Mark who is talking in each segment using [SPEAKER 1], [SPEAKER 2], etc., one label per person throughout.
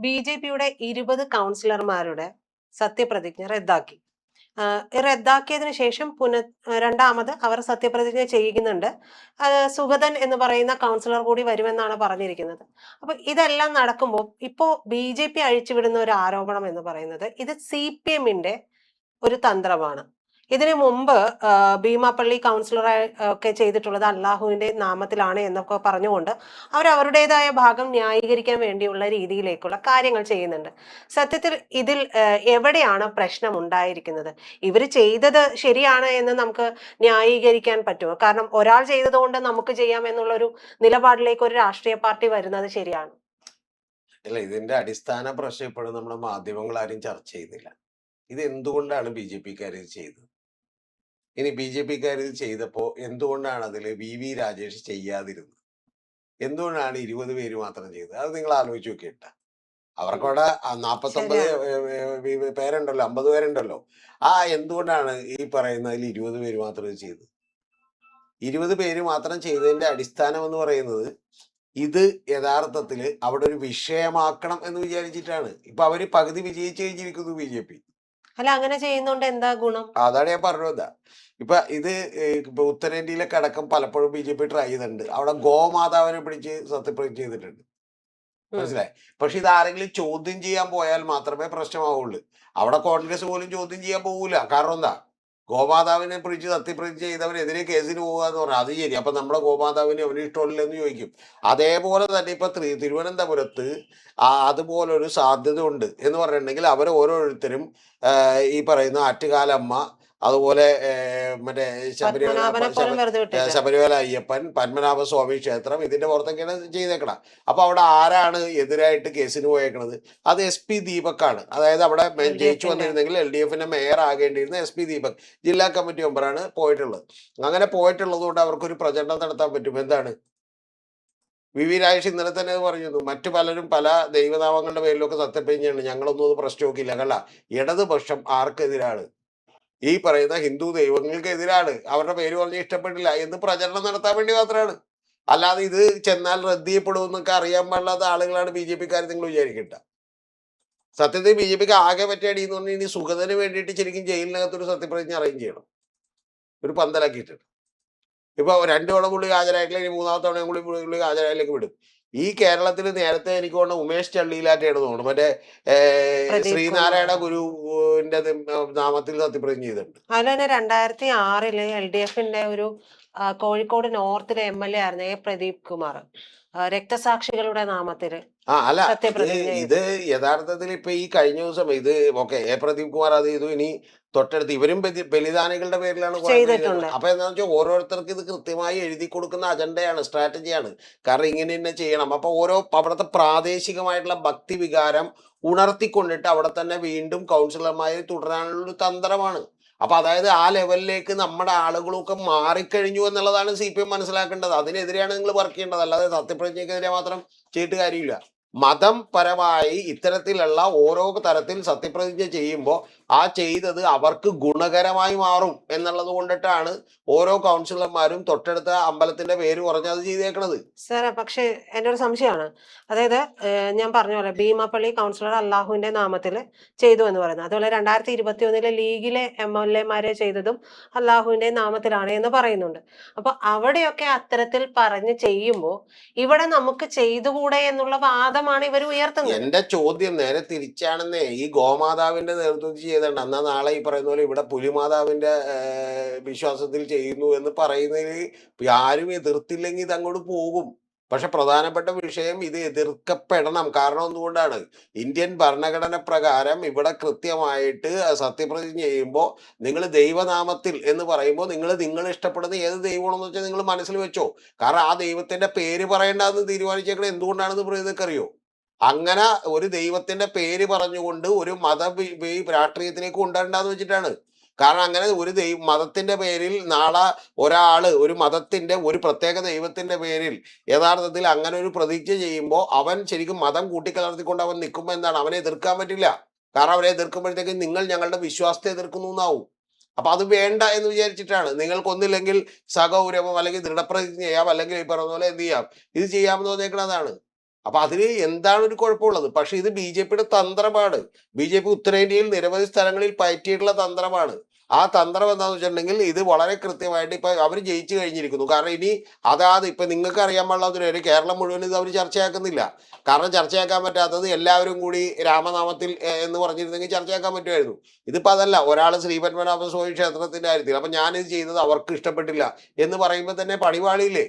[SPEAKER 1] ബി.ജെ.പിയുടെ 20 കൗൺസിലർമാരുടെ സത്യപ്രതിജ്ഞ റദ്ദാക്കി. റദ്ദാക്കിയതിനു ശേഷം രണ്ടാമത് അവർ സത്യപ്രതിജ്ഞ ചെയ്യുന്നുണ്ട്. സുഗതൻ എന്ന് പറയുന്ന കൗൺസിലർ കൂടി വരുമെന്നാണ് പറഞ്ഞിരിക്കുന്നത്. അപ്പൊ ഇതെല്ലാം നടക്കുമ്പോൾ ഇപ്പോ ബി.ജെ.പി അഴിച്ചുവിടുന്ന ഒരു ആരോപണം എന്ന് പറയുന്നത് ഇത് CPM-ന്റെ ഒരു തന്ത്രമാണ്. ഇതിനു മുമ്പ് ഭീമാപ്പള്ളി കൗൺസിലറായി ഒക്കെ ചെയ്തിട്ടുള്ളത് അല്ലാഹുവിന്റെ നാമത്തിലാണ് എന്നൊക്കെ പറഞ്ഞുകൊണ്ട് അവരവരുടേതായ ഭാഗം ന്യായീകരിക്കാൻ വേണ്ടിയുള്ള രീതിയിലേക്കുള്ള കാര്യങ്ങൾ ചെയ്യുന്നുണ്ട്. സത്യത്തിൽ ഇതിൽ എവിടെയാണ് പ്രശ്നം ഉണ്ടായിരിക്കുന്നത്? ഇവർ ചെയ്തത് ശരിയാണ് എന്ന് നമുക്ക് ന്യായീകരിക്കാൻ പറ്റുമോ? കാരണം ഒരാൾ ചെയ്തതുകൊണ്ട് നമുക്ക് ചെയ്യാം എന്നുള്ളൊരു നിലപാടിലേക്ക് ഒരു രാഷ്ട്രീയ പാർട്ടി വരുന്നത് ശരിയാണ്?
[SPEAKER 2] അല്ല, ഇതിന്റെ അടിസ്ഥാന പ്രശ്നം ഇപ്പോഴും നമ്മുടെ മാധ്യമങ്ങൾ ആരും ചർച്ച ചെയ്യുന്നില്ല. ഇത് എന്തുകൊണ്ടാണ് BJP-ക്കാർ ഇത് ചെയ്തത്? ഇനി BJP-ക്കാർ ഇത് ചെയ്തപ്പോ എന്തുകൊണ്ടാണ് അതിൽ VV രാജേഷ് ചെയ്യാതിരുന്നത്? എന്തുകൊണ്ടാണ് 20 പേര് മാത്രം ചെയ്തത്? അത് നിങ്ങൾ ആലോചിച്ച് നോക്കിയിട്ട. അവർക്കവിടെ 49 പേരുണ്ടല്ലോ, 50 പേരുണ്ടല്ലോ. എന്തുകൊണ്ടാണ് ഈ പറയുന്നതിൽ 20 പേര് മാത്രം ഇത് ചെയ്തത്? 20 പേര് മാത്രം ചെയ്തതിന്റെ അടിസ്ഥാനം എന്ന് പറയുന്നത് ഇത് യഥാർത്ഥത്തിൽ അവിടെ ഒരു വിഷയമാക്കണം എന്ന് വിചാരിച്ചിട്ടാണ്. ഇപ്പൊ അവര് പകുതി വിജയിച്ചു കഴിഞ്ഞിരിക്കുന്നു BJP.
[SPEAKER 1] അല്ല, അങ്ങനെ ചെയ്യുന്നോണ്ട് എന്താ ഗുണം?
[SPEAKER 2] അതാണ് ഞാൻ പറഞ്ഞത്. ഇപ്പൊ ഇത് ഇപ്പൊ ഉത്തരേന്ത്യയിലൊക്കെ അടക്കം പലപ്പോഴും BJP ട്രൈ ചെയ്തിട്ടുണ്ട്. അവിടെ ഗോമാതാവിനെ പിടിച്ച് സത്യപ്രതിജ്ഞ ചെയ്തിട്ടുണ്ട്. മനസ്സിലായി? പക്ഷെ ഇത് ആരെങ്കിലും ചോദ്യം ചെയ്യാൻ പോയാൽ മാത്രമേ പ്രശ്നമാവുള്ളൂ. അവിടെ കോൺഗ്രസ് പോലും ചോദ്യം ചെയ്യാൻ പോകൂല. കാരണം എന്താ? ഗോമാതാവിനെ പിടിച്ച് സത്യപ്രതിജ്ഞ ചെയ്തവനെതിരെ കേസിന് പോകുക എന്ന് പറഞ്ഞാൽ അത് ശരി. അപ്പൊ നമ്മുടെ ഗോമാതാവിനെ അവന് ഇഷ്ടമില്ലെന്ന് ചോദിക്കും. അതേപോലെ തന്നെ ഇപ്പൊ തിരുവനന്തപുരത്ത് അതുപോലൊരു സാധ്യത ഉണ്ട് എന്ന് പറഞ്ഞിട്ടുണ്ടെങ്കിൽ അവർ ഓരോരുത്തരും ഈ പറയുന്ന ആറ്റുകാലമ്മ, അതുപോലെ മറ്റേ ശബരിമല അയ്യപ്പൻ, പത്മനാഭ സ്വാമി ക്ഷേത്രം, ഇതിന്റെ പുറത്തൊക്കെയാണ് ചെയ്തേക്കണം. അപ്പൊ അവിടെ ആരാണ് എതിരായിട്ട് കേസിന് പോയേക്കണത്? അത് SP ദീപക്കാണ്. അതായത് അവിടെ ജയിച്ചു വന്നിരുന്നെങ്കിൽ LDF-ന്റെ മേയർ ആകേണ്ടിയിരുന്ന SP ദീപക് ജില്ലാ കമ്മിറ്റി മെമ്പറാണ് പോയിട്ടുള്ളത്. അങ്ങനെ പോയിട്ടുള്ളത് കൊണ്ട് അവർക്കൊരു പ്രചരണം നടത്താൻ പറ്റും. എന്താണ്? VV രാജേഷ് ഇന്നലെ തന്നെ പറഞ്ഞിരുന്നു, മറ്റു പലരും പല ദൈവനാമങ്ങളുടെ പേരിലൊക്കെ സത്യപ്രതിജ്ഞയാണ്, ഞങ്ങളൊന്നും അത് പ്രശ്നമൊക്കില്ല. കണ്ട, ഇടതുപക്ഷം ആർക്കെതിരാണ്? ഈ പറയുന്ന ഹിന്ദു ദൈവങ്ങൾക്കെതിരാണ്. അവരുടെ പേര് പറഞ്ഞ് ഇഷ്ടപ്പെട്ടില്ല എന്ന് പ്രചരണം നടത്താൻ വേണ്ടി മാത്രമാണ്. അല്ലാതെ ഇത് ചെന്നാൽ റദ്ദ് ചെയ്യപ്പെടുമെന്നൊക്കെ അറിയാൻ പാടില്ലാത്ത ആളുകളാണ് BJP-ക്കാർ നിങ്ങൾ വിചാരിക്കണ്ട. സത്യത്തിൽ BJP-ക്ക് ആകെ പറ്റിയ അടി എന്ന് പറഞ്ഞാൽ ഇനി സുഗതന് വേണ്ടിയിട്ട് ശരിക്കും ജയിലിനകത്തൊരു സത്യപ്രതിജ്ഞ അറേഞ്ച് ചെയ്യണം, ഒരു പന്തലാക്കിയിട്ടുണ്ട്. ഇപ്പൊ 2 തവണ പുള്ളി ഹാജരായിട്ടില്ല, ഇനി 3ാമത്തെ തവണ പുള്ളി ഹാജരായിലേക്ക് വിടും. ഈ കേരളത്തിൽ നേരത്തെ എനിക്ക് തോന്നുന്നു ഉമേഷ് ചള്ളിയിലാറ്റാണ് തോന്നുന്നു, മറ്റേ ശ്രീനാരായണ ഗുരുവിന്റെ നാമത്തിൽ സത്യപ്രതിജ്ഞ ചെയ്തിട്ടുണ്ട്.
[SPEAKER 1] അതുപോലെ 2006 LDF-ന്റെ ഒരു കോഴിക്കോട് നോർത്തിലെ MLA ആയിരുന്നു പ്രദീപ് കുമാർ, രക്തസാക്ഷികളുടെ നാമത്തില്
[SPEAKER 2] അല്ല, ഇത് യഥാർത്ഥത്തിൽ ഇപ്പൊ ഈ കഴിഞ്ഞ ദിവസം ഇത് പ്രദീപ് കുമാർ അത് ചെയ്തു. ഇനി തൊട്ടടുത്ത് ഇവരും ബലിദാനികളുടെ പേരിലാണ്. അപ്പൊ എന്താണെന്ന് വെച്ചാൽ ഓരോരുത്തർക്ക് ഇത് കൃത്യമായി എഴുതി കൊടുക്കുന്ന അജണ്ടയാണ്, സ്ട്രാറ്റജിയാണ്. കാരണം ഇങ്ങനെ തന്നെ ചെയ്യണം. അപ്പൊ അവിടുത്തെ പ്രാദേശികമായിട്ടുള്ള ഭക്തി വികാരം ഉണർത്തിക്കൊണ്ടിട്ട് അവിടെ തന്നെ വീണ്ടും കൗൺസിലർമാരെ തുടരാനുള്ള ഒരു തന്ത്രമാണ്. അപ്പൊ അതായത് ആ ലെവലിലേക്ക് നമ്മുടെ ആളുകളൊക്കെ മാറിക്കഴിഞ്ഞു എന്നുള്ളതാണ് CPM മനസ്സിലാക്കേണ്ടത്. അതിനെതിരെയാണ് നിങ്ങൾ വർക്ക് ചെയ്യേണ്ടത്. അല്ലാതെ സത്യപ്രതിജ്ഞക്കെതിരെ മാത്രം ചെയ്തിട്ട് കാര്യമില്ല. മതം പരമായി ഇത്തരത്തിലുള്ള ഓരോ തരത്തിൽ സത്യപ്രതിജ്ഞ ചെയ്യുമ്പോൾ ചെയ്തത് അവർക്ക് ഗുണകരമായി മാറും എന്നുള്ളത് കൊണ്ടിട്ടാണ് ഓരോ കൗൺസിലർമാരും തൊട്ടടുത്ത അമ്പലത്തിന്റെ പേര് പറഞ്ഞ് അത് ചെയ്തേക്കണത്.
[SPEAKER 1] സാറേ, പക്ഷെ എൻ്റെ ഒരു സംശയമാണ്. അതായത് ഞാൻ പറഞ്ഞ പോലെ ഭീമാപ്പള്ളി കൗൺസിലർ അല്ലാഹുവിന്റെ നാമത്തിൽ ചെയ്തു എന്ന് പറയുന്നത്, അതുപോലെ 2021 ലീഗിലെ MLA-മാരെ ചെയ്തതും അല്ലാഹുവിന്റെ നാമത്തിലാണ് എന്ന് പറയുന്നുണ്ട്. അപ്പൊ അവിടെയൊക്കെ അത്തരത്തിൽ പറഞ്ഞ് ചെയ്യുമ്പോൾ ഇവിടെ നമുക്ക് ചെയ്തുകൂടെ എന്നുള്ള വാദമാണ് ഇവർ ഉയർത്തുന്നത്.
[SPEAKER 2] എന്റെ ചോദ്യം നേരെ തിരിച്ചാണെന്നേ. ഈ ഗോമാതാവിന്റെ നേതൃത്വത്തിൽ ചെയ്തിട്ടുണ്ട്, എന്നാ നാളെ ഈ പറയുന്ന പോലെ ഇവിടെ പുലിമാതാവിന്റെ വിശ്വാസത്തിൽ ചെയ്യുന്നു എന്ന് പറയുന്നതിൽ ആരും എതിർത്തില്ലെങ്കിൽ ഇത് അങ്ങോട്ട് പോകും. പക്ഷെ പ്രധാനപ്പെട്ട വിഷയം ഇത് എതിർക്കപ്പെടണം. കാരണം എന്തുകൊണ്ടാണ്? ഇന്ത്യൻ ഭരണഘടന പ്രകാരം ഇവിടെ കൃത്യമായിട്ട് സത്യപ്രതിജ്ഞ ചെയ്യുമ്പോൾ നിങ്ങൾ ദൈവനാമത്തിൽ എന്ന് പറയുമ്പോൾ നിങ്ങൾ ഇഷ്ടപ്പെടുന്ന ഏത് ദൈവമാണെന്ന് വെച്ചാൽ നിങ്ങൾ മനസ്സിൽ വെച്ചോ. കാരണം ആ ദൈവത്തിന്റെ പേര് പറയേണ്ടതെന്ന് തീരുമാനിച്ചേക്കണം. എന്തുകൊണ്ടാണെന്ന് പറയുന്നതറിയോ? അങ്ങനെ ഒരു ദൈവത്തിന്റെ പേര് പറഞ്ഞുകൊണ്ട് ഒരു രാഷ്ട്രീയത്തിലേക്ക് കൊണ്ടുവരണ്ടെന്ന് വെച്ചിട്ടാണ്. കാരണം അങ്ങനെ ഒരു മതത്തിന്റെ പേരിൽ നാളെ ഒരു മതത്തിന്റെ ഒരു പ്രത്യേക ദൈവത്തിന്റെ പേരിൽ യഥാർത്ഥത്തിൽ അങ്ങനെ ഒരു പ്രതിജ്ഞ ചെയ്യുമ്പോൾ അവൻ ശരിക്കും മതം കൂട്ടിക്കലർത്തിക്കൊണ്ട് അവൻ നിൽക്കുമ്പോൾ എന്താണ്, അവനെ എതിർക്കാൻ പറ്റില്ല. കാരണം അവനെ എതിർക്കുമ്പോഴത്തേക്ക് നിങ്ങൾ ഞങ്ങളുടെ വിശ്വാസത്തെ എതിർക്കുന്നു എന്നാവും. അപ്പൊ അത് വേണ്ട എന്ന് വിചാരിച്ചിട്ടാണ്. നിങ്ങൾക്കൊന്നില്ലെങ്കിൽ സഗൗരവം അല്ലെങ്കിൽ ദൃഢപ്രതിജ്ഞ ചെയ്യാം, അല്ലെങ്കിൽ ഈ പറഞ്ഞ പോലെ എന്ത് ചെയ്യാം, ഇത് ചെയ്യാമെന്ന് തോന്നിയേക്കണതാണ്. അപ്പൊ അതിന് എന്താണ് ഒരു കുഴപ്പമുള്ളത്? പക്ഷെ ഇത് ബി ജെ പിയുടെ തന്ത്രമാണ്. ബി ജെ പി ഉത്തരേന്ത്യയിൽ നിരവധി സ്ഥലങ്ങളിൽ പയറ്റിയിട്ടുള്ള തന്ത്രമാണ്. ആ തന്ത്രം എന്താന്ന് വെച്ചിട്ടുണ്ടെങ്കിൽ ഇത് വളരെ കൃത്യമായിട്ട് ഇപ്പൊ അവർ ജയിച്ചു കഴിഞ്ഞിരിക്കുന്നു. കാരണം ഇനി ഇപ്പൊ നിങ്ങൾക്ക് അറിയാൻ പാടില്ലാത്തൊരു കേരളം മുഴുവൻ ഇത് അവർ ചർച്ചയാക്കുന്നില്ല. കാരണം ചർച്ചയാക്കാൻ പറ്റാത്തത് എല്ലാവരും കൂടി രാമനാമത്തിൽ എന്ന് പറഞ്ഞിരുന്നെങ്കിൽ ചർച്ചയാക്കാൻ പറ്റുമായിരുന്നു. ഇതിപ്പോ അതല്ല. ഒരാൾ ശ്രീപത്മനാഭ സ്വാമി ക്ഷേത്രത്തിന്റെ കാര്യത്തിൽ അപ്പൊ ഞാനിത് ചെയ്തത് അവർക്ക് ഇഷ്ടപ്പെട്ടില്ല എന്ന് പറയുമ്പോൾ തന്നെ പണിപാളിയില്ലേ?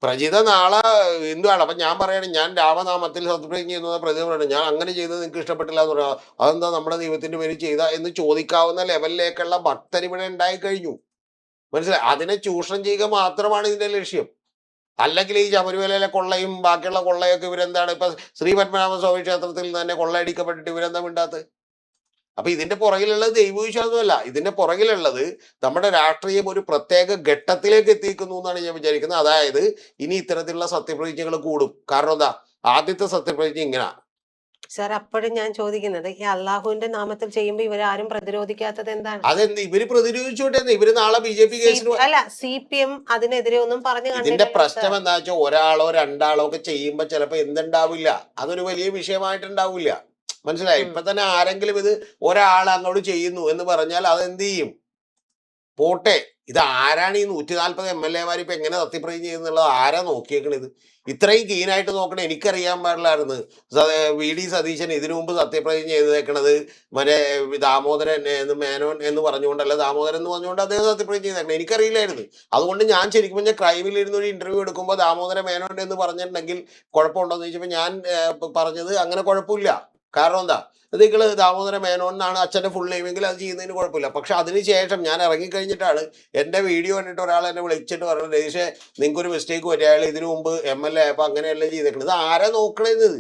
[SPEAKER 2] പ്രജിത നാളെ ഹിന്ദുവാണ്. അപ്പൊ ഞാൻ പറയണേ, ഞാൻ രാമനാമത്തിൽ സത്യപ്രതിജ്ഞ ചെയ്യുന്നത് പ്രജിത പറയണം ഞാൻ അങ്ങനെ ചെയ്തത് നിങ്ങൾക്ക് ഇഷ്ടപ്പെട്ടില്ല എന്ന് പറയാം. അതെന്താ നമ്മുടെ ദൈവത്തിന്റെ പേര് ചെയ്ത എന്ന് ചോദിക്കാവുന്ന ലെവലിലേക്കുള്ള ഭക്തർ ഇവിടെ ഉണ്ടായി കഴിഞ്ഞു. മനസ്സിലായി? അതിനെ ചൂഷണം ചെയ്യുക മാത്രമാണ് ഇതിന്റെ ലക്ഷ്യം. അല്ലെങ്കിൽ ഈ ശബരിമലയിലെ കൊള്ളയും ബാക്കിയുള്ള കൊള്ളയൊക്കെ ഇവരെന്താണ് ഇപ്പൊ ശ്രീ പത്മനാഭ സ്വാമി ക്ഷേത്രത്തിൽ തന്നെ കൊള്ളയടിക്കപ്പെട്ടിട്ട് ഇവരെന്താ മിണ്ടാത്തത്? അപ്പൊ ഇതിന്റെ പുറകിലുള്ളത് ദൈവവിശ്വാസമല്ല. ഇതിന്റെ പുറകിലുള്ളത് നമ്മുടെ രാഷ്ട്രീയം ഒരു പ്രത്യേക ഘട്ടത്തിലേക്ക് എത്തിക്കുന്നു എന്നാണ് ഞാൻ വിചാരിക്കുന്നത്. അതായത് ഇനി ഇത്തരത്തിലുള്ള സത്യപ്രതിജ്ഞകൾ കൂടും. കാരണം എന്താ? ആദ്യത്തെ സത്യപ്രതിജ്ഞ ഇങ്ങനെ.
[SPEAKER 1] സാർ, അപ്പോഴും ഞാൻ ചോദിക്കുന്നത്, ഈ അള്ളാഹുവിന്റെ നാമത്തിൽ ചെയ്യുമ്പോ ഇവരാരും പ്രതിരോധിക്കാത്തത് എന്താണ്?
[SPEAKER 2] അതെന്ത് ഇവര് പ്രതിരോധിച്ചോട്ടെ? ഇവര് നാളെ ബി ജെ പി കേസിന്
[SPEAKER 1] അല്ല, CPM അതിനെതിരെ ഒന്നും പറഞ്ഞു
[SPEAKER 2] ഇതിന്റെ
[SPEAKER 1] കണ്ടില്ലല്ലോ
[SPEAKER 2] പ്രശ്നം
[SPEAKER 1] സാർ.
[SPEAKER 2] എന്താ വെച്ചാൽ ഒരാളോ രണ്ടാളോ ഒക്കെ ചെയ്യുമ്പോ ചിലപ്പോ എന്തുണ്ടാവില്ല, അതൊരു വലിയ വിഷയമായിട്ടുണ്ടാവില്ല. മനസ്സിലായി? ഇപ്പൊ തന്നെ ആരെങ്കിലും ഇത് ഒരാൾ അങ്ങോട്ട് ചെയ്യുന്നു എന്ന് പറഞ്ഞാൽ അതെന്ത് ചെയ്യും? പോട്ടെ. ഇത് ആരാണ് ഈ 140 MLA-മാർ ഇപ്പൊ എങ്ങനെ സത്യപ്രതിജ്ഞ ചെയ്യുന്നുള്ളത് ആരാ നോക്കിയേക്കണത്? ഇത്രയും കീനായിട്ട് നോക്കണേ എനിക്കറിയാൻ പാടില്ലായിരുന്നു. VD സതീശൻ ഇതിനു മുമ്പ് സത്യപ്രതിജ്ഞ ചെയ്തേക്കണത് മറ്റേ ദാമോദരൻ മേനോൻ എന്ന് പറഞ്ഞുകൊണ്ടല്ല, ദാമോദരൻ എന്ന് പറഞ്ഞുകൊണ്ട് അദ്ദേഹം സത്യപ്രതിജ്ഞ ചെയ്തേക്കണം. എനിക്കറിയില്ലായിരുന്നു. അതുകൊണ്ട് ഞാൻ ശരിക്കും പറഞ്ഞാൽ ക്രൈമിൽ ഇരുന്ന് ഒരു ഇന്റർവ്യൂ എടുക്കുമ്പോൾ ദാമോദരൻ മേനോൻ എന്ന് പറഞ്ഞിട്ടുണ്ടെങ്കിൽ കുഴപ്പമുണ്ടോ എന്ന് ചോദിച്ചപ്പോൾ ഞാൻ പറഞ്ഞത് അങ്ങനെ കുഴപ്പമില്ല. കാരണം എന്താ? നിങ്ങൾ ദാമോദര മേനോൻ എന്നാണ് അച്ഛൻ്റെ ഫുൾ നെയിമെങ്കിൽ അത് ചെയ്യുന്നതിന് കുഴപ്പമില്ല. പക്ഷെ അതിനുശേഷം ഞാൻ ഇറങ്ങിക്കഴിഞ്ഞിട്ടാണ് എൻ്റെ വീഡിയോ കണ്ടിട്ട് ഒരാൾ എന്നെ വിളിച്ചിട്ട് പറഞ്ഞത്, രതീഷേ നിങ്ങൾക്കൊരു മിസ്റ്റേക്ക് പറ്റി, അയാൾ ഇതിനു മുമ്പ് MLA ആയപ്പോൾ അങ്ങനെയല്ലേ ചെയ്തേക്കുന്നത്. ഇത് ആരാ നോക്കണത്?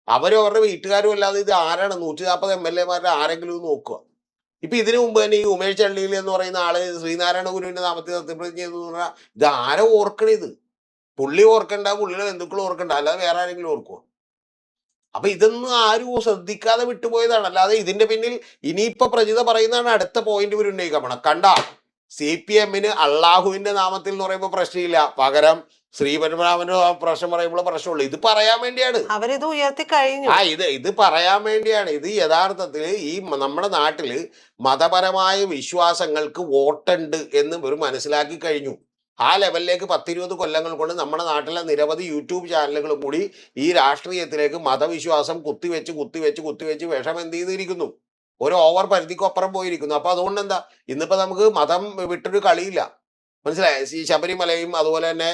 [SPEAKER 2] അവരും അവരുടെ വീട്ടുകാരും അല്ലാതെ ഇത് ആരാണ് 140 MLA-മാരുടെ ആരെങ്കിലും നോക്കുക? ഇപ്പൊ ഇതിനു മുമ്പ് തന്നെ ഈ ഉമേഷ് ചള്ളിയിൽ എന്ന് പറയുന്ന ആള് ശ്രീനാരായണ ഗുരുവിന്റെ നാമത്തിൽ സത്യപ്രതിജ്ഞ ചെയ്തു എന്ന് പറഞ്ഞാൽ ഇത് ആരോ ഓർക്കണത്? പുള്ളി ഓർക്കണ്ട, പുള്ളിയുടെ ബന്ധുക്കൾ ഓർക്കണ്ട, അല്ലാതെ വേറെ ആരെങ്കിലും ഓർക്കുമോ? അപ്പൊ ഇതൊന്നും ആരും ശ്രദ്ധിക്കാതെ വിട്ടുപോയതാണ്. അല്ലാതെ ഇതിന്റെ പിന്നിൽ ഇനിയിപ്പൊ പ്രജിത പറയുന്നതാണ് അടുത്ത പോയിന്റ് ഇവർ ഉന്നയിക്കാൻ പോണം. കണ്ട, CPM-ന് അള്ളാഹുവിന്റെ നാമത്തിൽ എന്ന് പറയുമ്പോൾ പ്രശ്നമില്ല, പകരം ശ്രീപത്മനാഭന്റെ പ്രശ്നം പറയുമ്പോൾ പ്രശ്നമുള്ളൂ. ഇത് പറയാൻ വേണ്ടിയാണ്
[SPEAKER 1] അവരിത് ഉയർത്തി കഴിഞ്ഞു.
[SPEAKER 2] ഇത് പറയാൻ വേണ്ടിയാണ്. ഇത് യഥാർത്ഥത്തിൽ ഈ നമ്മുടെ നാട്ടില് മതപരമായ വിശ്വാസങ്ങൾക്ക് വോട്ടുണ്ട് എന്ന് ഇവർ മനസ്സിലാക്കി കഴിഞ്ഞു. ആ ലെവലിലേക്ക് 10-20 കൊല്ലങ്ങൾ കൊണ്ട് നമ്മുടെ നാട്ടിലെ നിരവധി യൂട്യൂബ് ചാനലുകളും കൂടി ഈ രാഷ്ട്രീയത്തിലേക്ക് മതവിശ്വാസം കുത്തിവെച്ച് വിഷം എന്ത് ചെയ്തിരിക്കുന്നു? ഒരു ഓവർ പരിധിക്കൊപ്പുറം പോയിരിക്കുന്നു. അപ്പൊ അതുകൊണ്ട് എന്താ, ഇന്നിപ്പോ നമുക്ക് മതം വിട്ടൊരു കളിയില്ല. മനസ്സിലായി? ഈ ശബരിമലയും അതുപോലെ തന്നെ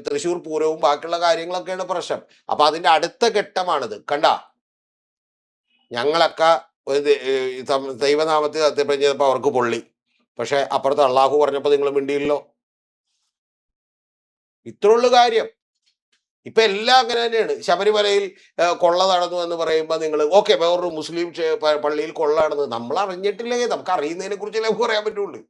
[SPEAKER 2] തൃശ്ശൂർ പൂരവും ബാക്കിയുള്ള കാര്യങ്ങളൊക്കെയാണ് പ്രശ്നം. അപ്പൊ അതിന്റെ അടുത്ത ഘട്ടമാണിത്. കണ്ട, ഞങ്ങളൊക്കെ ദൈവനാമത്തിൽ സത്യപ്രതിജ്ഞ ചെയ്തപ്പോ അവർക്ക് പൊള്ളി. പക്ഷെ അപ്പുറത്ത് അള്ളാഹു പറഞ്ഞപ്പോ നിങ്ങൾ മിണ്ടിയില്ലോ. ഇത്രയുള്ള കാര്യം. ഇപ്പൊ എല്ലാം അങ്ങനെ തന്നെയാണ്. ശബരിമലയിൽ കൊള്ള നടന്നു എന്ന് പറയുമ്പോൾ നിങ്ങൾ ഓക്കെ, വേറൊരു മുസ്ലിം പള്ളിയിൽ കൊള്ള നടന്നു, നമ്മൾ അറിഞ്ഞിട്ടില്ലെങ്കിൽ നമുക്ക് അറിയുന്നതിനെ കുറിച്ചല്ലേ നമുക്ക് പറയാൻ പറ്റുള്ളൂ.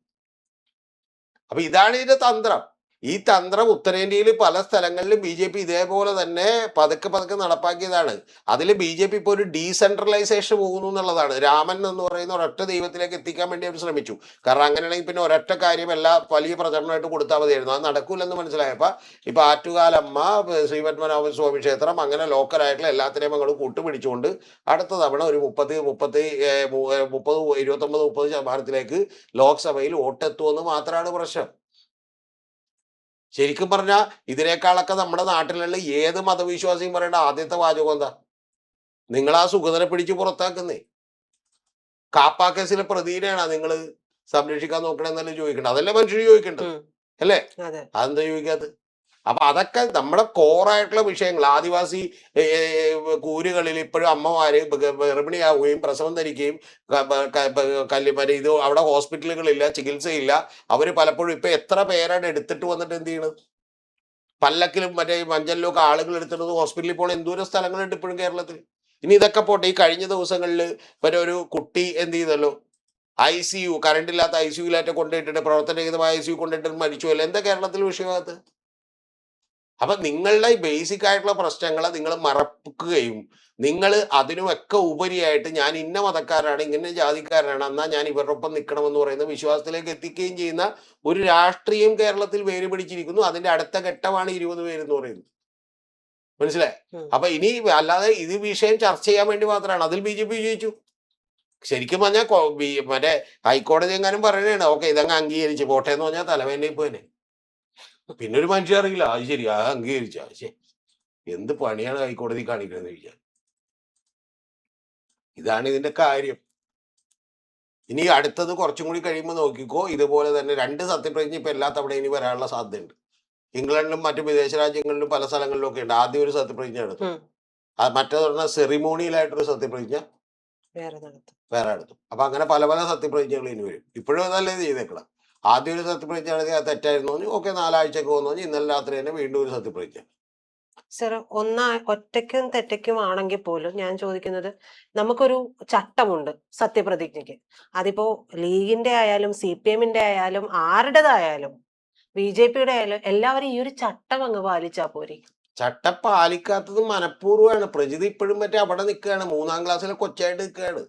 [SPEAKER 2] അപ്പൊ ഇതാണ് ഇതിന്റെ തന്ത്രം. ഈ തന്ത്രം ഉത്തരേന്ത്യയിൽ പല സ്ഥലങ്ങളിലും BJP ഇതേപോലെ തന്നെ പതുക്കെ നടപ്പാക്കിയതാണ്. അതിൽ BJP ഇപ്പോൾ ഒരു ഡീസെൻട്രലൈസേഷൻ പോകുന്നു എന്നുള്ളതാണ്. രാമൻ എന്ന് പറയുന്ന ഒരൊറ്റ ദൈവത്തിലേക്ക് എത്തിക്കാൻ വേണ്ടി അവർ ശ്രമിച്ചു. കാരണം അങ്ങനെയാണെങ്കിൽ പിന്നെ ഒരൊറ്റ കാര്യം എല്ലാ വലിയ പ്രചരണമായിട്ട് കൊടുത്താൽ മതിയായിരുന്നു. അത് നടക്കൂലെന്ന് മനസ്സിലായപ്പോൾ ഇപ്പൊ ആറ്റുകാലമ്മ, ശ്രീപത്മനാഭ സ്വാമി ക്ഷേത്രം, അങ്ങനെ ലോക്കലായിട്ടുള്ള എല്ലാത്തിനെയും അങ്ങോട്ട് കൂട്ടുപിടിച്ചുകൊണ്ട് അടുത്ത തവണ ഒരു 29-30% ലോക്സഭയിൽ വോട്ടെത്തുമെന്ന് മാത്രമാണ് പ്രശ്നം. ശരിക്കും പറഞ്ഞാൽ ഇതിനേക്കാളൊക്കെ നമ്മുടെ നാട്ടിലുള്ള ഏത് മതവിശ്വാസിയും പറയേണ്ട ആദ്യത്തെ വാചകം എന്താ? നിങ്ങൾ ആ സുഗതനെ പിടിച്ച് പുറത്താക്കുന്നേ. കാപ്പാ കേസിലെ പ്രതിനെയാണ് നിങ്ങൾ സംരക്ഷിക്കാൻ നോക്കണെന്നല്ലേ ചോദിക്കേണ്ടത്? അതല്ലേ മനുഷ്യർ ചോദിക്കേണ്ടത്, അല്ലേ? അതെന്താ ചോദിക്കാത്തത്? അപ്പൊ അതൊക്കെ നമ്മുടെ കോറായിട്ടുള്ള വിഷയങ്ങൾ. ആദിവാസി കൂരുകളിൽ ഇപ്പോഴും അമ്മമാര് ഗർഭിണിയാവുകയും പ്രസവം ധരിക്കുകയും ഇത് അവിടെ ഹോസ്പിറ്റലുകളില്ല, ചികിത്സയില്ല. അവര് പലപ്പോഴും ഇപ്പൊ എത്ര പേരാണ് എടുത്തിട്ട് വന്നിട്ട് എന്ത് ചെയ്യണത്? പല്ലക്കിലും മറ്റേ മഞ്ചലിലും ഒക്കെ ആളുകൾ എടുത്തിട്ട് ഹോസ്പിറ്റലിൽ പോകണം എന്തോരം സ്ഥലങ്ങളുണ്ട് ഇപ്പോഴും കേരളത്തിൽ. ഇനി ഇതൊക്കെ പോട്ടെ, ഈ കഴിഞ്ഞ ദിവസങ്ങളിൽ മറ്റേ ഒരു കുട്ടി എന്ത് ചെയ്തല്ലോ, ICU, കറണ്ട് ഇല്ലാത്ത ICUലായിട്ട് കൊണ്ടുപോയിട്ടുണ്ട്, പ്രവർത്തനരഹിതമായ ICU കൊണ്ടുപോയിട്ട് മരിച്ചുവല്ലോ. എന്താ കേരളത്തിൽ വിഷയമാകത്ത്? അപ്പൊ നിങ്ങളുടെ ഈ ബേസിക് ആയിട്ടുള്ള പ്രശ്നങ്ങളെ നിങ്ങൾ മറക്കുകയും നിങ്ങൾ അതിനുമൊക്കെ ഉപരിയായിട്ട് ഞാൻ ഇന്ന മതക്കാരാണ്, ഇങ്ങനെ ജാതിക്കാരാണ്, എന്നാൽ ഞാൻ ഇവരുടെ ഒപ്പം നിൽക്കണമെന്ന് പറയുന്ന വിശ്വാസത്തിലേക്ക് എത്തിക്കുകയും ചെയ്യുന്ന ഒരു രാഷ്ട്രീയം കേരളത്തിൽ വേര് പിടിച്ചിരിക്കുന്നു. അതിന്റെ അടുത്ത ഘട്ടമാണ് 20 പേര് എന്ന് പറയുന്നത്. മനസ്സിലായി? അപ്പൊ ഇനി അല്ലാതെ ഇത് വിഷയം ചർച്ച ചെയ്യാൻ വേണ്ടി മാത്രമാണ്. അതിൽ BJP വിജയിച്ചു. ശരിക്കും പറഞ്ഞാൽ മറ്റേ ഹൈക്കോടതി എങ്ങാനും പറയണേണ് ഓക്കെ ഇതങ്ങ് അംഗീകരിച്ച് പോട്ടെ എന്ന് പറഞ്ഞാൽ തലവേദന ഇപ്പൊ തന്നെ. പിന്നെ ഒരു മനുഷ്യൻ അറിയില്ല അത് ശരി ആ അംഗീകരിച്ച എന്ത് പണിയാണ് ഹൈക്കോടതി കാണിക്കുന്നത് ചോദിച്ചാൽ. ഇതാണ് ഇതിന്റെ കാര്യം. ഇനി അടുത്തത് കുറച്ചും കൂടി കഴിയുമ്പോൾ നോക്കിക്കോ, ഇതുപോലെ തന്നെ 2 സത്യപ്രതിജ്ഞ ഇപ്പൊ എല്ലാ തവണ ഇനി വരാനുള്ള സാധ്യതയുണ്ട്. ഇംഗ്ലണ്ടിലും മറ്റു വിദേശ രാജ്യങ്ങളിലും പല സ്ഥലങ്ങളിലും ഒക്കെ ഉണ്ട്. ആദ്യം ഒരു സത്യപ്രതിജ്ഞ നടത്തും, മറ്റേത് പറഞ്ഞാൽ സെറിമോണിയലായിട്ടൊരു സത്യപ്രതിജ്ഞ വേറെ എടുത്തു. അപ്പൊ അങ്ങനെ പല പല സത്യപ്രതിജ്ഞകൾ ഇനി വരും. ഇപ്പോഴും അതല്ലേ ചെയ്തേക്കണം. ആദ്യം ഒരു സത്യപ്രതിജ്ഞ നടത്തി അത് തെറ്റായിരുന്നു പറഞ്ഞു, ഓക്കെ 4 ആഴ്ചക്ക് വന്നു, ഇന്നലെ രാത്രി തന്നെ വീണ്ടും ഒരു സത്യപ്രതിജ്ഞ.
[SPEAKER 1] സർ, ഒറ്റയ്ക്കും തെറ്റയ്ക്കും ആണെങ്കിൽ പോലും ഞാൻ ചോദിക്കുന്നത്, നമുക്കൊരു ചട്ടമുണ്ട് സത്യപ്രതിജ്ഞയ്ക്ക്. അതിപ്പോ ലീഗിന്റെ ആയാലും CPM-ന്റെ ആയാലും ആരുടേതായാലും BJP-യുടെ ആയാലും എല്ലാവരും ഈ ഒരു ചട്ടം അങ്ങ് പാലിച്ചാ പോരെ.
[SPEAKER 2] ചട്ടം പാലിക്കാത്തത് മനഃപൂർവ്വമാണ്. പ്രജിത ഇപ്പോഴും മറ്റേ അവിടെ നിൽക്കുകയാണ്, 3-ാം ക്ലാസ്സിലെ കൊച്ചായിട്ട് നിൽക്കുകയാണ്.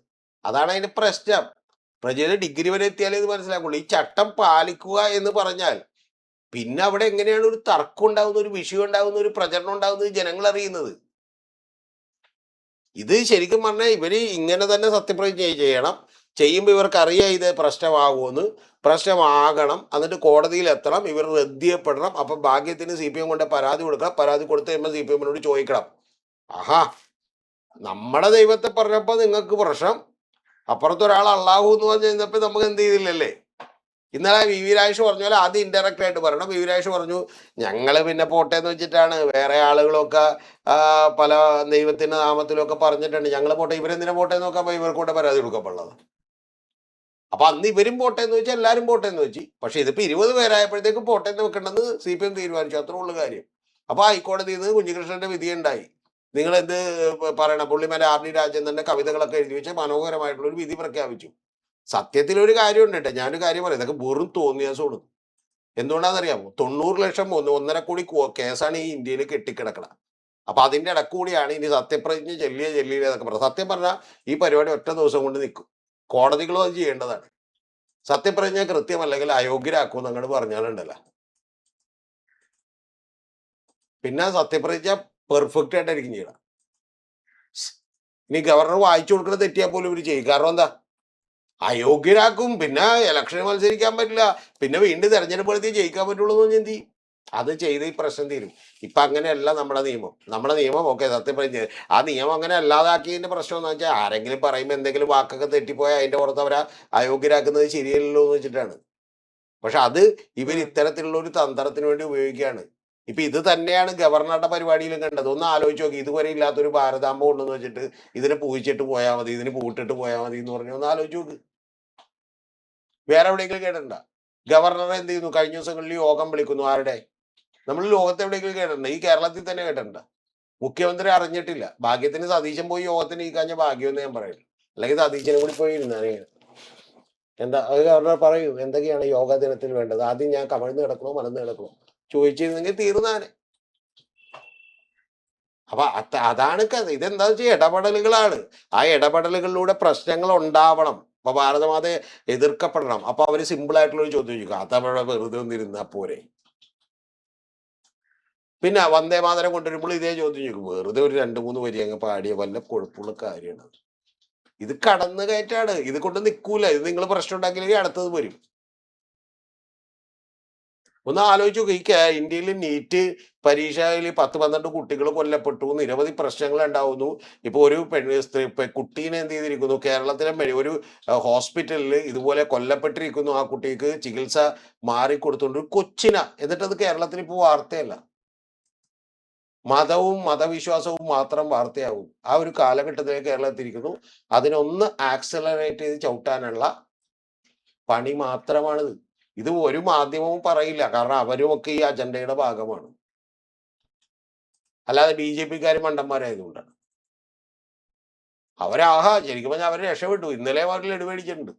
[SPEAKER 2] അതാണ് അതിന്റെ പ്രശ്നം. പ്രജിത ഡിഗ്രി വരെ എത്തിയാലേ ഇത് മനസ്സിലാക്കുള്ളൂ. ഈ ചട്ടം പാലിക്കുക എന്ന് പറഞ്ഞാൽ പിന്നെ അവിടെ എങ്ങനെയാണ് ഒരു തർക്കം ഉണ്ടാവുന്ന, ഒരു വിഷയം ഉണ്ടാവുന്ന, ഒരു പ്രചരണം ഉണ്ടാവുന്നത് ജനങ്ങൾ അറിയുന്നത്. ഇത് ശരിക്കും പറഞ്ഞാൽ ഇവര് ഇങ്ങനെ തന്നെ സത്യപ്രതിജ്ഞ ചെയ്യണം. ചെയ്യുമ്പോൾ ഇവർക്ക് അറിയാം ഇത് പ്രശ്നമാകുമെന്ന്. പ്രശ്നമാകണം, എന്നിട്ട് കോടതിയിൽ എത്തണം, ഇവർ റദ്ദ് ചെയ്യപ്പെടണം. അപ്പം ഭാഗ്യത്തിന് CPM കൊണ്ട് പരാതി കൊടുക്കണം. പരാതി കൊടുത്തു കഴിയുമ്പോൾ CPM-നോട് ചോദിക്കണം, ആഹാ നമ്മുടെ ദൈവത്തെ പറഞ്ഞപ്പോൾ നിങ്ങൾക്ക് പ്രശ്നം, അപ്പുറത്തൊരാൾ അള്ളാഹു എന്ന് പറഞ്ഞു കഴിഞ്ഞപ്പോൾ നമുക്ക് എന്ത് ചെയ്തില്ലല്ലേ. ഇന്നലെ VV രാജേഷ് പറഞ്ഞ പോലെ ആദ്യം ഇൻഡയറക്റ്റ് ആയിട്ട് പറയണം. VV രാജേഷ് പറഞ്ഞു ഞങ്ങൾ പിന്നെ പോട്ടെ എന്ന് വെച്ചിട്ടാണ്, വേറെ ആളുകളൊക്കെ പല ദൈവത്തിന്റെ നാമത്തിലൊക്കെ പറഞ്ഞിട്ടുണ്ട്, ഞങ്ങൾ പോട്ടെ, ഇവരെന്തിനാ പോട്ടെ എന്ന് നോക്കാൻ ഇവർക്കൂടെ പരാതി കൊടുക്കപ്പെടുന്നത്. അപ്പൊ അന്ന് ഇവരും പോട്ടെ എന്ന് വെച്ചാൽ എല്ലാവരും പോട്ടെ എന്ന് വെച്ച്. പക്ഷെ ഇതിപ്പോ 20 പേരായപ്പോഴത്തേക്കും പോട്ടെ എന്ന് വെക്കണമെന്ന് CPM തീരുമാനിച്ചു, അത്ര ഉള്ള കാര്യം. അപ്പൊ ഹൈക്കോടതിയിൽ നിന്ന് കുഞ്ഞികൃഷ്ണന്റെ വിധി ഉണ്ടായി. നിങ്ങൾ എന്ത് പറയണം, പുള്ളിമാരെ RD രാജേന്ദ്രന്റെ കവിതകളൊക്കെ എഴുതി വെച്ച് മനോഹരമായിട്ടുള്ള ഒരു വിധി പ്രഖ്യാപിച്ചു. സത്യത്തിൽ ഒരു കാര്യമുണ്ട് കേട്ടോ, ഞാനൊരു കാര്യം പറയാം, ഇതൊക്കെ വെറും തോന്നിയാസമാണ്. എന്തുകൊണ്ടാണെന്നറിയാമോ? 90 ലക്ഷം 1.5 കോടി കേസാണ് ഈ ഇന്ത്യയിൽ കെട്ടിക്കിടക്കണം. അപ്പൊ അതിന്റെ ഇടക്കൂടിയാണ് ഇനി സത്യപ്രതിജ്ഞ ചെല്ലിയ എന്നൊക്കെ പറഞ്ഞത്. സത്യം പറഞ്ഞാൽ ഈ പരിപാടി ഒറ്റ ദിവസം കൊണ്ട് നിൽക്കും. കോടതികളും അത് ചെയ്യേണ്ടതാണ്. സത്യപ്രതിജ്ഞ കൃത്യമല്ലെങ്കിൽ അയോഗ്യരാക്കും അങ്ങോട്ട് പറഞ്ഞാലുണ്ടല്ല. പിന്നെ സത്യപ്രതിജ്ഞ പെർഫെക്റ്റ് ആയിട്ടായിരിക്കും ചെയ്യണം. ഇനി ഗവർണർ വായിച്ചു കൊടുക്കുന്നത് തെറ്റിയാൽ പോലും ഇവർ ചെയ്യും. കാരണം എന്താ, അയോഗ്യരാക്കും. പിന്നെ ഇലക്ഷന് മത്സരിക്കാൻ പറ്റില്ല, പിന്നെ വീണ്ടും തെരഞ്ഞെടുപ്പ് നടത്തി ജയിക്കാൻ പറ്റുള്ളൂ എന്ന് പറഞ്ഞാൽ എന്ത് ചെയ്യും? അത് ചെയ്ത് ഈ പ്രശ്നം തീരും. ഇപ്പൊ അങ്ങനെയല്ല നമ്മുടെ നിയമം. ഓക്കെ സത്യപ്രതിജ്ഞ, ആ നിയമം അങ്ങനെ അല്ലാതാക്കിയതിന്റെ പ്രശ്നം എന്ന് വെച്ചാൽ ആരെങ്കിലും പറയുമ്പോൾ എന്തെങ്കിലും വാക്കൊക്കെ തെറ്റിപ്പോയാൽ അതിന്റെ പുറത്ത് അവരെ അയോഗ്യരാക്കുന്നത് ശരിയല്ലല്ലോ എന്ന് വെച്ചിട്ടാണ്. പക്ഷെ അത് ഇവർ ഇത്തരത്തിലുള്ള ഒരു തന്ത്രത്തിന് വേണ്ടി ഉപയോഗിക്കുകയാണ്. ഇപ്പൊ ഇത് തന്നെയാണ് ഗവർണറുടെ പരിപാടിയിലും കണ്ടത്. ഒന്ന് ആലോചിച്ച് നോക്കി, ഇതുവരെ ഇല്ലാത്തൊരു ഭാരതാംബ ഉണ്ടെന്ന് വെച്ചിട്ട് ഇതിനെ പൂജിച്ചിട്ട് പോയാൽ മതി, ഇതിന് പൂട്ടിട്ട് പോയാൽ മതി എന്ന് പറഞ്ഞു. ഒന്ന് ആലോചിച്ച് നോക്ക്. വേറെ എവിടെയെങ്കിലും കേട്ടിട്ടുണ്ടോ? ഗവർണറെ എന്ത് ചെയ്യുന്നു, കഴിഞ്ഞ ദിവസങ്ങളിൽ യോഗം വിളിക്കുന്നു. ആരുടെ? നമ്മൾ ലോകത്ത് എവിടെയെങ്കിലും കേട്ടിട്ടുണ്ട്? ഈ കേരളത്തിൽ തന്നെ കേട്ടിട്ടുണ്ട്. മുഖ്യമന്ത്രി അറിഞ്ഞിട്ടില്ല. ഭാഗ്യത്തിന് സതീശൻ പോയി യോഗത്തിന് ഈ കഴിഞ്ഞ ഭാഗ്യമെന്ന് ഞാൻ പറയുന്നു. അല്ലെങ്കിൽ സതീശനും കൂടി പോയി ഇരുന്നാണ്. എന്താ അത് ഗവർണർ പറയൂ, എന്തൊക്കെയാണ് യോഗ ദിനത്തിൽ വേണ്ടത്? ആദ്യം ഞാൻ കമഴ്ന്ന് കിടക്കണോ മലന്ന് കിടക്കണോ ചോദിച്ചിരുന്നെങ്കിൽ തീർന്നാനെ. അപ്പൊ അതാണ് കഥ. ഇതെന്താ വെച്ചാൽ ഇടപെടലുകളാണ്. ആ ഇടപെടലുകളിലൂടെ പ്രശ്നങ്ങൾ ഉണ്ടാവണം. അപ്പൊ ഭാരതമാതയെ എതിർക്കപ്പെടണം. അപ്പൊ അവര് സിമ്പിൾ ആയിട്ടുള്ള ഒരു ചോദ്യം ചോദിക്കും, അതവിടെ വെറുതെ ഒന്നിരുന്നാ പോരെ. പിന്നെ വന്ദേ മാതരം കൊണ്ടുവരുമ്പോൾ ഇതേ ചോദ്യം ചോദിക്കും, വെറുതെ ഒരു 2-3 വരി അങ്ങ് പാടിയ വല്ല കുഴപ്പമുള്ള കാര്യമാണ്? ഇത് കടന്നു കയറ്റാണ്. ഇത് കൊണ്ട് നിൽക്കൂല. ഇത് നിങ്ങൾ പ്രശ്നം ഉണ്ടാക്കിയില്ലെങ്കിൽ അടുത്തത് വരും. ഒന്ന് ആലോചിച്ച് നോക്കുക, ഈ ഇന്ത്യയിൽ നീറ്റ് പരീക്ഷയിൽ 10-12 കുട്ടികൾ കൊല്ലപ്പെട്ടു, നിരവധി പ്രശ്നങ്ങൾ ഉണ്ടാവുന്നു. ഇപ്പൊ ഒരു കുട്ടീനെ എന്ത് ചെയ്തിരിക്കുന്നു, കേരളത്തിലെ ഒരു ഹോസ്പിറ്റലിൽ ഇതുപോലെ കൊല്ലപ്പെട്ടിരിക്കുന്നു. ആ കുട്ടിക്ക് ചികിത്സ മാറിക്കൊടുത്തുകൊണ്ട് ഒരു കൊച്ചിന. എന്നിട്ടത് കേരളത്തിൽ ഇപ്പോൾ വാർത്തയല്ല. മതവും മതവിശ്വാസവും മാത്രം വാർത്തയാകും. ആ ഒരു കാലഘട്ടത്തിലേക്ക് കേരളം എത്തിയിരിക്കുന്നു. അതിനൊന്ന് ആക്സലറേറ്റ് ചെയ്ത് ചവിട്ടാനുള്ള പണി മാത്രമാണിത്. ഇത് ഒരു മാധ്യമവും പറയില്ല, കാരണം അവരുമൊക്കെ ഈ അജണ്ടയുടെ ഭാഗമാണ്. അല്ലാതെ BJP-ക്കാർ മണ്ടന്മാരായതുകൊണ്ടാണ്. ശരിക്കും പറഞ്ഞാൽ അവരെ രക്ഷപ്പെട്ടു. ഇന്നലെ അവരിൽ എടുമേടിച്ചിട്ടുണ്ട്.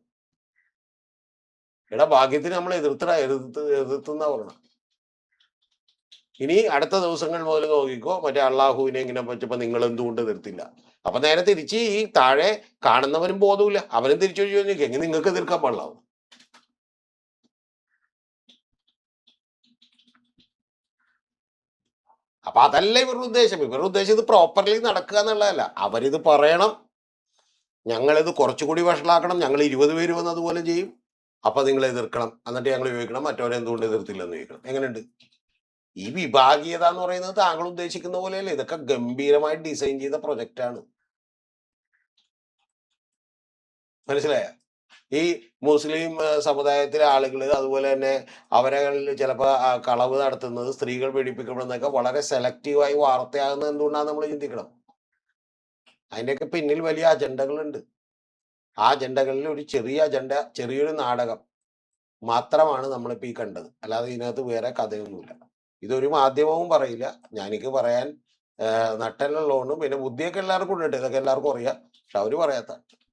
[SPEAKER 2] ഭാഗ്യത്തിന് നമ്മൾ എതിർത്തുന്ന പറയണം. ഇനി അടുത്ത ദിവസങ്ങൾ മുതൽ നോക്കിക്കോ, മറ്റേ അള്ളാഹുവിനെ ഇങ്ങനെ പറ്റപ്പോ നിങ്ങൾ എന്തുകൊണ്ട് എതിർത്തില്ല? അപ്പൊ നേരെ തിരിച്ച് ഈ താഴെ കാണുന്നവരും ബോധമില്ല, അവരും തിരിച്ചു ചോദിക്കും, എങ്ങനെ നിങ്ങൾക്ക് എതിർക്കാൻ പാടില്ല? അപ്പൊ അതല്ല ഇവരുടെ ഉദ്ദേശം. ഇവരുടെ ഉദ്ദേശം ഇത് പ്രോപ്പർലി നടക്കുക എന്നുള്ളതല്ല. അവരിത് പറയണം, ഞങ്ങളിത് കുറച്ചുകൂടി വഷളാക്കണം, ഞങ്ങൾ 20 പേര് വന്ന് അതുപോലെ ചെയ്യും, അപ്പൊ നിങ്ങൾ എതിർക്കണം, എന്നിട്ട് ഞങ്ങൾ ചോദിക്കണം മറ്റവരെ എന്തുകൊണ്ട് എതിർത്തില്ലെന്ന് ചോദിക്കണം. എങ്ങനെയുണ്ട് ഈ വിഭാഗീയത എന്ന് പറയുന്നത്? താങ്കൾ ഉദ്ദേശിക്കുന്ന പോലെയല്ല, ഇതൊക്കെ ഗംഭീരമായി ഡിസൈൻ ചെയ്ത പ്രൊജക്റ്റാണ്. മനസ്സിലായ? ഈ മുസ്ലിം സമുദായത്തിലെ ആളുകൾ അതുപോലെ തന്നെ അവരെ ചിലപ്പോൾ കളവ് നടത്തുന്നത്, സ്ത്രീകൾ പീഡിപ്പിക്കപ്പെടുന്നതൊക്കെ വളരെ സെലക്റ്റീവായി വാർത്തയാകുന്നത് എന്തുകൊണ്ടാണ് നമ്മൾ ചിന്തിക്കണം. അതിൻ്റെയൊക്കെ പിന്നിൽ വലിയ അജണ്ടകളുണ്ട്. ആ അജണ്ടകളിൽ ഒരു ചെറിയ അജണ്ട, ചെറിയൊരു നാടകം മാത്രമാണ് നമ്മളിപ്പോൾ ഈ കണ്ടത്. അല്ലാതെ ഇതിനകത്ത് വേറെ കഥയൊന്നുമില്ല. ഇതൊരു മാധ്യമവും പറയില്ല. ഞാനെനിക്ക് പറയാൻ നട്ടലുള്ളതുകൊണ്ടും പിന്നെ ബുദ്ധിയൊക്കെ എല്ലാവർക്കും ഉണ്ട്, ഇതൊക്കെ എല്ലാവർക്കും അറിയാം, പക്ഷെ അവർ പറയാത്ത